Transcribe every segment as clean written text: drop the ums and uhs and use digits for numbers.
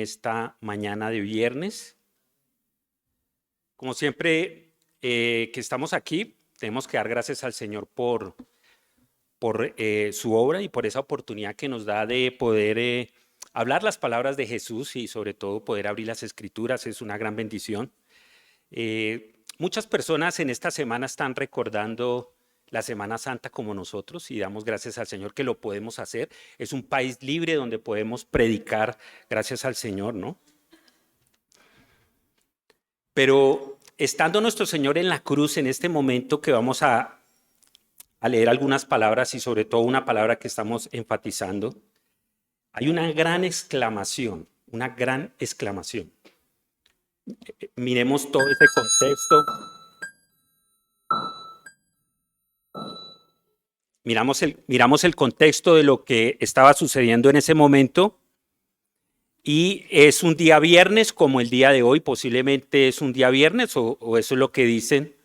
esta mañana de viernes. Como siempre que estamos aquí, tenemos que dar gracias al Señor por su obra y por esa oportunidad que nos da de poder hablar las palabras de Jesús y sobre todo poder abrir las Escrituras. Es una gran bendición. Muchas personas en esta semana están recordando la Semana Santa como nosotros y damos gracias al Señor que lo podemos hacer. Es un país libre donde podemos predicar gracias al Señor, ¿no? Pero estando nuestro Señor en la cruz en este momento que vamos a leer algunas palabras y sobre todo una palabra que estamos enfatizando, hay una gran exclamación, una gran exclamación. Miremos todo ese contexto. Miramos el contexto de lo que estaba sucediendo en ese momento y es un día viernes como el día de hoy, posiblemente es un día viernes o eso es lo que dicen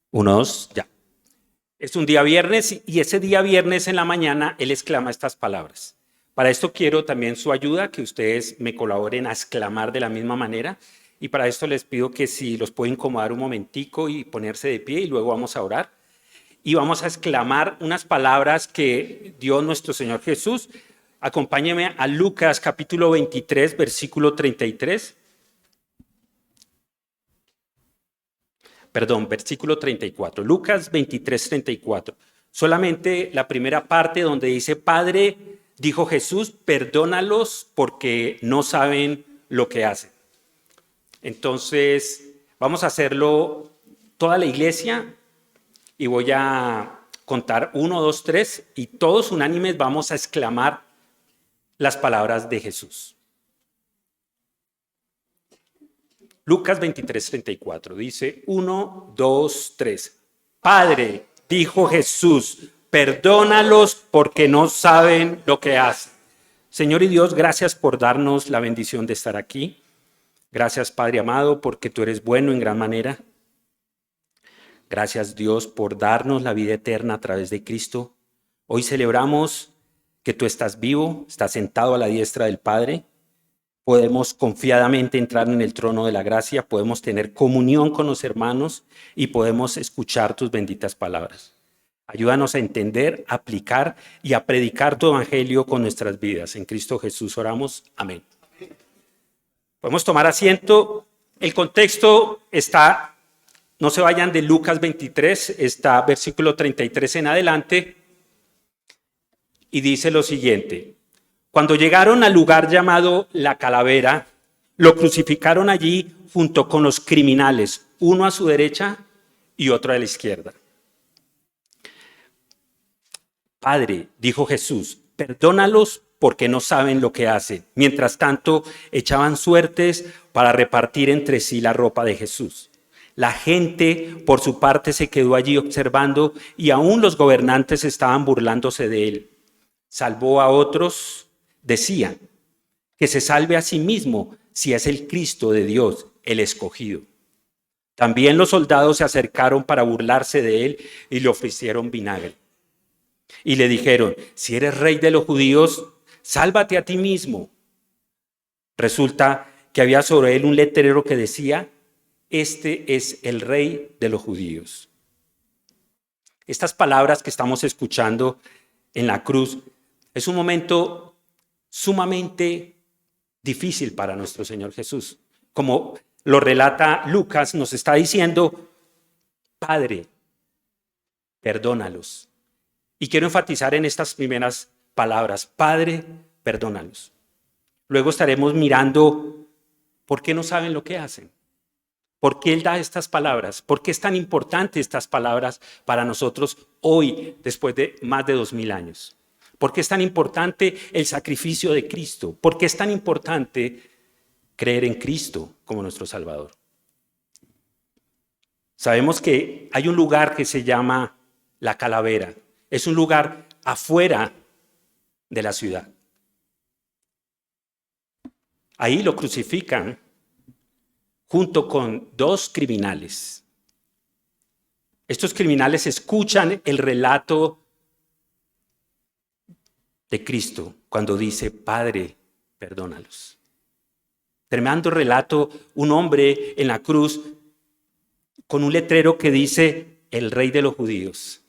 unos ya. Es un día viernes y ese día viernes en la mañana él exclama estas palabras. Para esto quiero también su ayuda, que ustedes me colaboren a exclamar de la misma manera y para esto les pido que si los pueden incomodar un momentico y ponerse de pie y luego vamos a orar. Y vamos a exclamar unas palabras que dio nuestro Señor Jesús. Acompáñeme a Lucas capítulo 23, versículo 33. Perdón, versículo 34. Lucas 23, 34. Solamente la primera parte donde dice, Padre, dijo Jesús, perdónalos porque no saben lo que hacen. Entonces, vamos a hacerlo toda la iglesia. Y voy a contar 1, 2, 3 y todos unánimes vamos a exclamar las palabras de Jesús. Lucas 23, 34 dice 1, 2, 3. Padre, dijo Jesús, perdónalos porque no saben lo que hacen. Señor y Dios, gracias por darnos la bendición de estar aquí. Gracias, Padre amado, porque tú eres bueno en gran manera. Gracias, Dios, por darnos la vida eterna a través de Cristo. Hoy celebramos que tú estás vivo, estás sentado a la diestra del Padre. Podemos confiadamente entrar en el trono de la gracia, podemos tener comunión con los hermanos y podemos escuchar tus benditas palabras. Ayúdanos a entender, a aplicar y a predicar tu evangelio con nuestras vidas. En Cristo Jesús oramos. Amén. Podemos tomar asiento. El contexto está... No se vayan de Lucas 23, está versículo 33 en adelante, y dice lo siguiente. Cuando llegaron al lugar llamado La Calavera, lo crucificaron allí junto con los criminales, uno a su derecha y otro a la izquierda. Padre, dijo Jesús, perdónalos porque no saben lo que hacen. Mientras tanto, echaban suertes para repartir entre sí la ropa de Jesús. La gente, por su parte, se quedó allí observando y aún los gobernantes estaban burlándose de él. Salvó a otros, decían, que se salve a sí mismo si es el Cristo de Dios, el escogido. También los soldados se acercaron para burlarse de él y le ofrecieron vinagre. Y le dijeron, si eres rey de los judíos, sálvate a ti mismo. Resulta que había sobre él un letrero que decía, este es el rey de los judíos. Estas palabras que estamos escuchando en la cruz es un momento sumamente difícil para nuestro Señor Jesús. Como lo relata Lucas, nos está diciendo, Padre, perdónalos. Y quiero enfatizar en estas primeras palabras, Padre, perdónalos. Luego estaremos mirando por qué no saben lo que hacen. ¿Por qué Él da estas palabras? ¿Por qué es tan importante estas palabras para nosotros hoy, después de más de 2000 años? ¿Por qué es tan importante el sacrificio de Cristo? ¿Por qué es tan importante creer en Cristo como nuestro Salvador? Sabemos que hay un lugar que se llama La Calavera. Es un lugar afuera de la ciudad. Ahí lo crucifican junto con 2 criminales. Estos criminales escuchan el relato de Cristo cuando dice, Padre, perdónalos. Tremendo relato, un hombre en la cruz con un letrero que dice, el rey de los judíos.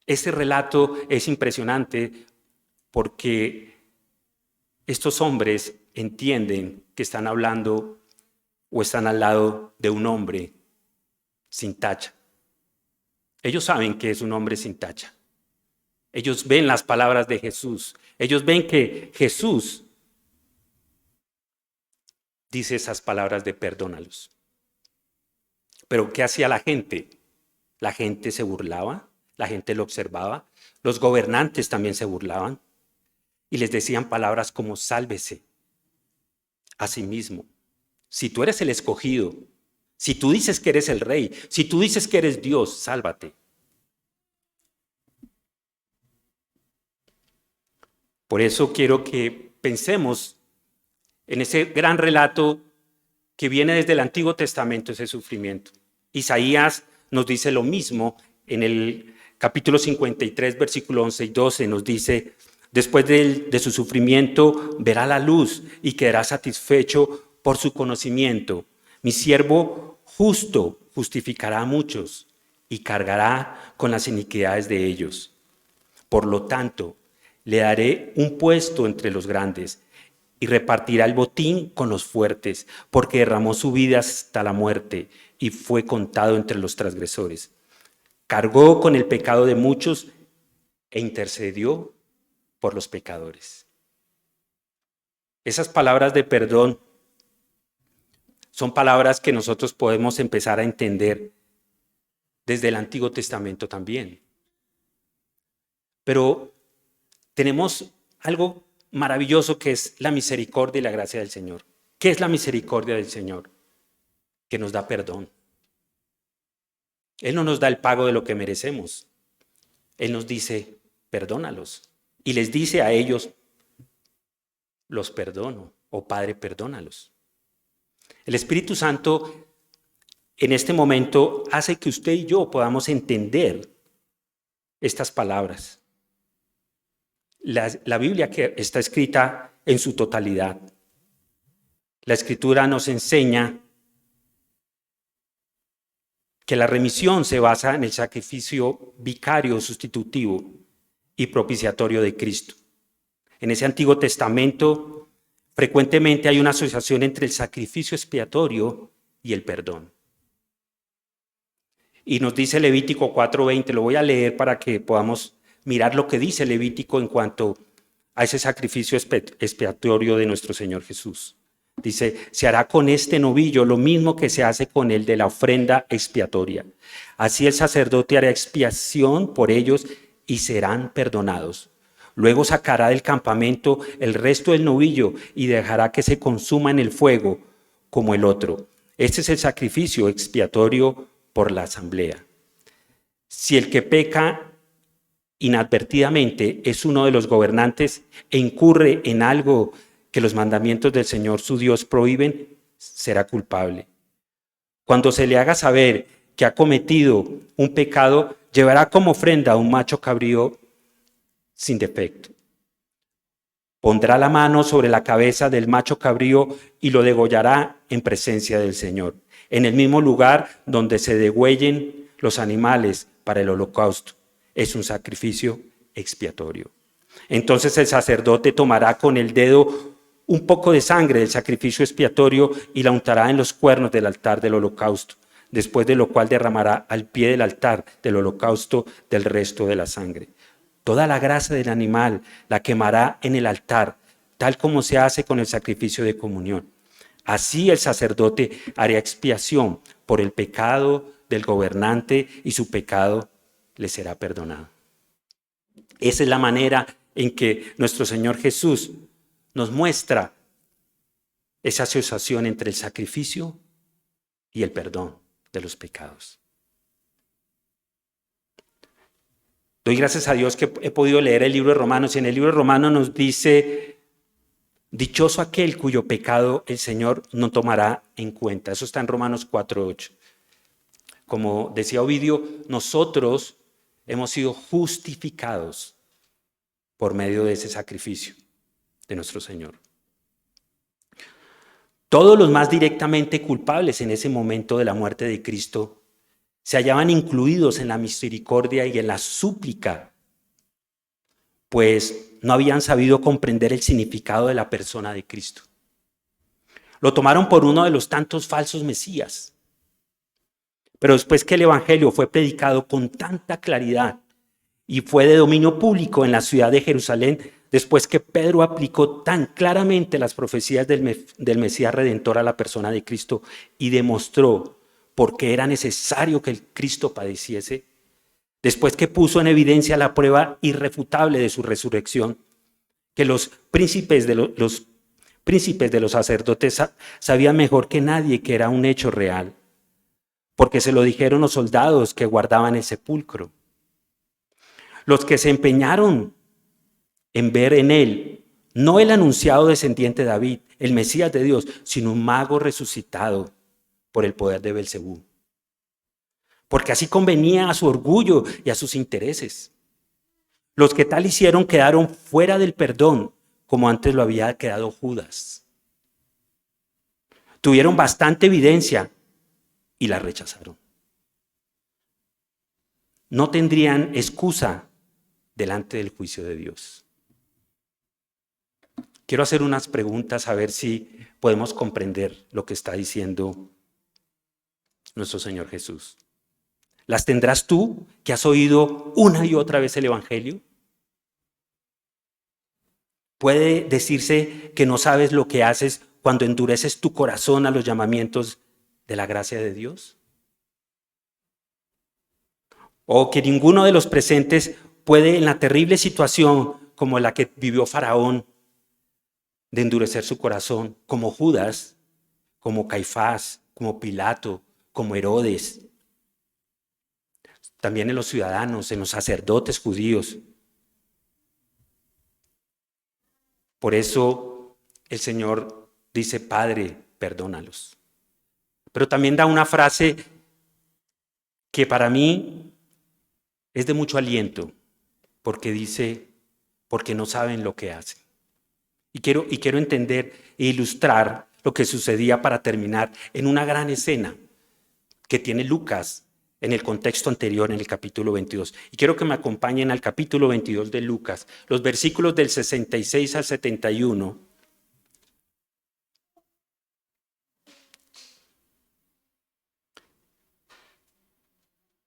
Ese relato es impresionante porque estos hombres entienden que están hablando o están al lado de un hombre sin tacha. Ellos saben que es un hombre sin tacha. Ellos ven las palabras de Jesús. Ellos ven que Jesús dice esas palabras de perdónalos. Pero ¿qué hacía la gente? La gente se burlaba, la gente lo observaba. Los gobernantes también se burlaban y les decían palabras como sálvese a sí mismo. Si tú eres el escogido, si tú dices que eres el rey, si tú dices que eres Dios, sálvate. Por eso quiero que pensemos en ese gran relato que viene desde el Antiguo Testamento, ese sufrimiento. Isaías nos dice lo mismo en el capítulo 53, versículo 11 y 12, nos dice, después de su sufrimiento verá la luz y quedará satisfecho por su conocimiento. Mi siervo justo justificará a muchos y cargará con las iniquidades de ellos. Por lo tanto, le daré un puesto entre los grandes y repartirá el botín con los fuertes, porque derramó su vida hasta la muerte y fue contado entre los transgresores. Cargó con el pecado de muchos e intercedió por los pecadores. Esas palabras de perdón son palabras que nosotros podemos empezar a entender desde el Antiguo Testamento también. Pero tenemos algo maravilloso que es la misericordia y la gracia del Señor. ¿Qué es la misericordia del Señor? Que nos da perdón. Él no nos da el pago de lo que merecemos. Él nos dice, perdónalos. Y les dice a ellos, los perdono. O Padre, perdónalos. El Espíritu Santo en este momento hace que usted y yo podamos entender estas palabras. La Biblia que está escrita en su totalidad. La Escritura nos enseña que la remisión se basa en el sacrificio vicario, sustitutivo y propiciatorio de Cristo. En ese Antiguo Testamento, frecuentemente hay una asociación entre el sacrificio expiatorio y el perdón. Y nos dice Levítico 4:20, lo voy a leer para que podamos mirar lo que dice Levítico en cuanto a ese sacrificio expiatorio de nuestro Señor Jesús. Dice, se hará con este novillo lo mismo que se hace con el de la ofrenda expiatoria. Así el sacerdote hará expiación por ellos y serán perdonados. Luego sacará del campamento el resto del novillo y dejará que se consuma en el fuego como el otro. Este es el sacrificio expiatorio por la asamblea. Si el que peca inadvertidamente es uno de los gobernantes e incurre en algo que los mandamientos del Señor su Dios prohíben, será culpable. Cuando se le haga saber que ha cometido un pecado, llevará como ofrenda un macho cabrío sin defecto. Pondrá la mano sobre la cabeza del macho cabrío y lo degollará en presencia del Señor, en el mismo lugar donde se degüellen los animales para el holocausto. Es un sacrificio expiatorio. Entonces el sacerdote tomará con el dedo un poco de sangre del sacrificio expiatorio y la untará en los cuernos del altar del holocausto, después de lo cual derramará al pie del altar del holocausto del resto de la sangre. Toda la grasa del animal la quemará en el altar, tal como se hace con el sacrificio de comunión. Así el sacerdote hará expiación por el pecado del gobernante y su pecado le será perdonado. Esa es la manera en que nuestro Señor Jesús nos muestra esa asociación entre el sacrificio y el perdón de los pecados. Doy gracias a Dios que he podido leer el libro de Romanos y en el libro de Romanos nos dice, dichoso aquel cuyo pecado el Señor no tomará en cuenta. Eso está en Romanos 4:8. Como decía Ovidio, nosotros hemos sido justificados por medio de ese sacrificio. de nuestro Señor. Todos los más directamente culpables en ese momento de la muerte de Cristo se hallaban incluidos en la misericordia y en la súplica, pues no habían sabido comprender el significado de la persona de Cristo. Lo tomaron por uno de los tantos falsos mesías. Pero después que el evangelio fue predicado con tanta claridad y fue de dominio público en la ciudad de Jerusalén, después que Pedro aplicó tan claramente las profecías del Mesías Redentor a la persona de Cristo y demostró por qué era necesario que el Cristo padeciese, después que puso en evidencia la prueba irrefutable de su resurrección, que los príncipes de los sacerdotes sabían mejor que nadie que era un hecho real, porque se lo dijeron los soldados que guardaban el sepulcro. Los que se empeñaron en ver en él no el anunciado descendiente de David, el Mesías de Dios, sino un mago resucitado por el poder de Belcebú. Porque así convenía a su orgullo y a sus intereses. Los que tal hicieron quedaron fuera del perdón, como antes lo había quedado Judas. Tuvieron bastante evidencia y la rechazaron. No tendrían excusa delante del juicio de Dios. Quiero hacer unas preguntas a ver si podemos comprender lo que está diciendo nuestro Señor Jesús. ¿Las tendrás tú que has oído una y otra vez el Evangelio? ¿Puede decirse que no sabes lo que haces cuando endureces tu corazón a los llamamientos de la gracia de Dios? ¿O que ninguno de los presentes puede, en la terrible situación como la que vivió Faraón, de endurecer su corazón, como Judas, como Caifás, como Pilato, como Herodes, también en los ciudadanos, en los sacerdotes judíos? Por eso el Señor dice: Padre, perdónalos. Pero también da una frase que para mí es de mucho aliento, porque dice: porque no saben lo que hacen. Y quiero entender e ilustrar lo que sucedía para terminar en una gran escena que tiene Lucas en el contexto anterior, en el capítulo 22. Y quiero que me acompañen al capítulo 22 de Lucas, los versículos del 66 al 71.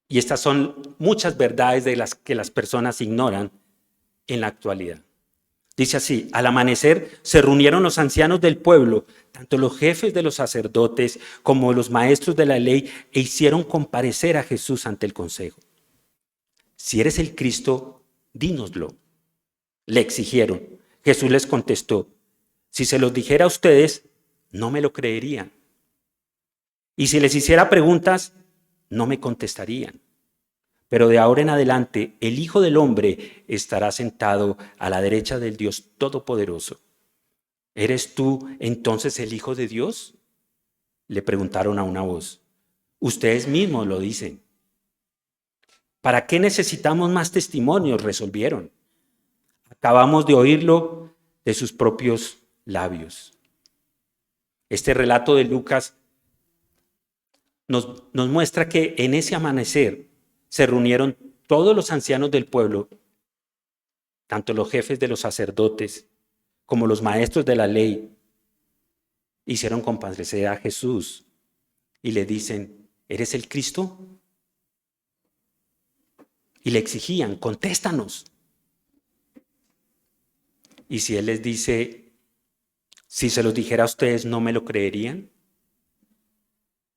Y estas son muchas verdades de las que las personas ignoran en la actualidad. Dice así: al amanecer se reunieron los ancianos del pueblo, tanto los jefes de los sacerdotes como los maestros de la ley, e hicieron comparecer a Jesús ante el consejo. Si eres el Cristo, dínoslo, le exigieron. Jesús les contestó: si se los dijera a ustedes, no me lo creerían. Y si les hiciera preguntas, no me contestarían. Pero de ahora en adelante, el Hijo del Hombre estará sentado a la derecha del Dios Todopoderoso. ¿Eres tú entonces el Hijo de Dios?, le preguntaron a una voz. Ustedes mismos lo dicen. ¿Para qué necesitamos más testimonios?, resolvieron. Acabamos de oírlo de sus propios labios. Este relato de Lucas nos muestra que en ese amanecer se reunieron todos los ancianos del pueblo, tanto los jefes de los sacerdotes como los maestros de la ley. Hicieron comparecer a Jesús y le dicen: ¿eres el Cristo? Y le exigían: contéstanos. Y si él les dice: si se los dijera a ustedes, ¿no me lo creerían?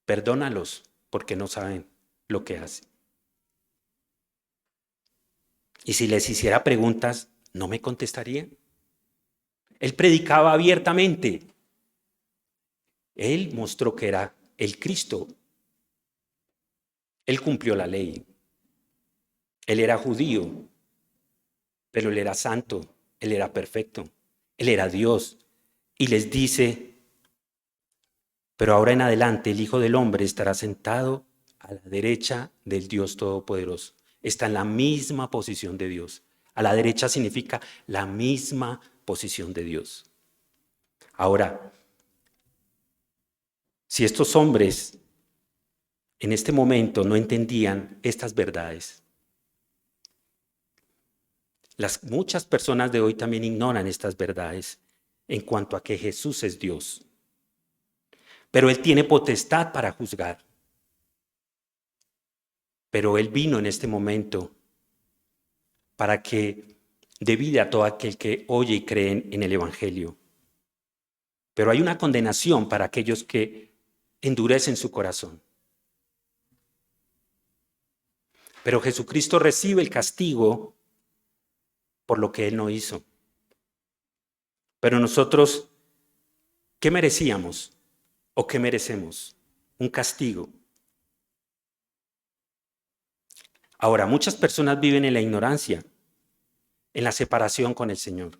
Perdónalos, porque no saben lo que hacen. Y si les hiciera preguntas, ¿no me contestarían? Él predicaba abiertamente. Él mostró que era el Cristo. Él cumplió la ley. Él era judío, pero él era santo, él era perfecto, él era Dios. Y les dice: pero ahora en adelante el Hijo del Hombre estará sentado a la derecha del Dios Todopoderoso. Está en la misma posición de Dios. A la derecha significa la misma posición de Dios. Ahora, si estos hombres en este momento no entendían estas verdades, muchas personas de hoy también ignoran estas verdades en cuanto a que Jesús es Dios. Pero Él tiene potestad para juzgar. Pero Él vino en este momento para que dé vida a todo aquel que oye y cree en el Evangelio. Pero hay una condenación para aquellos que endurecen su corazón. Pero Jesucristo recibe el castigo por lo que Él no hizo. Pero nosotros, ¿qué merecíamos o qué merecemos? Un castigo. Ahora, muchas personas viven en la ignorancia, en la separación con el Señor.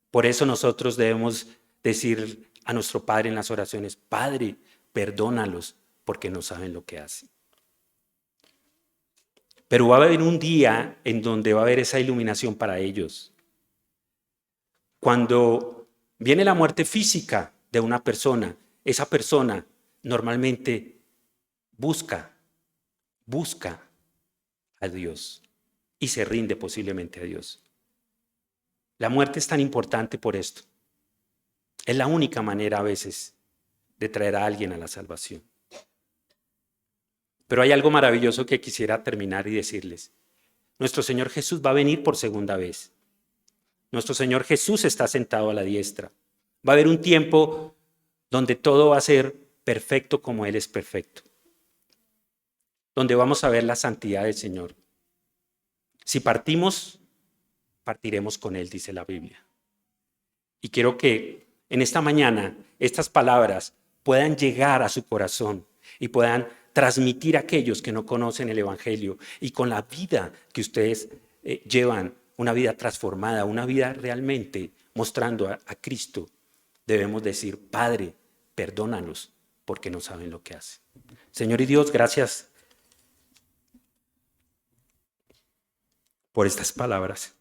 Por eso nosotros debemos decir a nuestro Padre en las oraciones: Padre, perdónalos porque no saben lo que hacen. Pero va a haber un día en donde va a haber esa iluminación para ellos. Cuando viene la muerte física de una persona, esa persona normalmente busca a Dios y se rinde posiblemente a Dios. La muerte es tan importante por esto. Es la única manera a veces de traer a alguien a la salvación. Pero hay algo maravilloso que quisiera terminar y decirles. Nuestro Señor Jesús va a venir por segunda vez. Nuestro Señor Jesús está sentado a la diestra. Va a haber un tiempo donde todo va a ser perfecto como Él es perfecto. Donde vamos a ver la santidad del Señor. Si partimos, partiremos con Él, dice la Biblia. Y quiero que en esta mañana estas palabras puedan llegar a su corazón y puedan transmitir a aquellos que no conocen el Evangelio, y con la vida que ustedes llevan, una vida transformada, una vida realmente mostrando a Cristo, debemos decir: Padre, perdónalos porque no saben lo que hacen. Señor y Dios, gracias por estas palabras.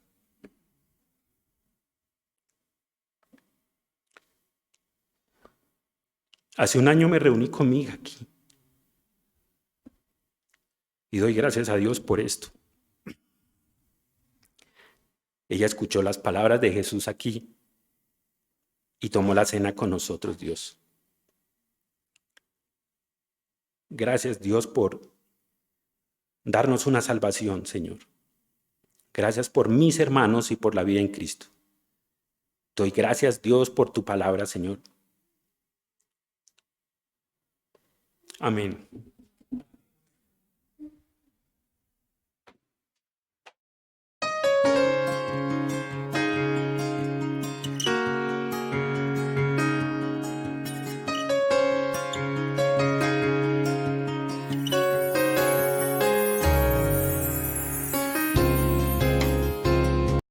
Hace un año me reuní con mi hija aquí. Y doy gracias a Dios por esto. Ella escuchó las palabras de Jesús aquí y tomó la cena con nosotros, Dios. Gracias, Dios, por darnos una salvación, Señor. Gracias por mis hermanos y por la vida en Cristo. Doy gracias, Dios, por tu palabra, Señor. Amén.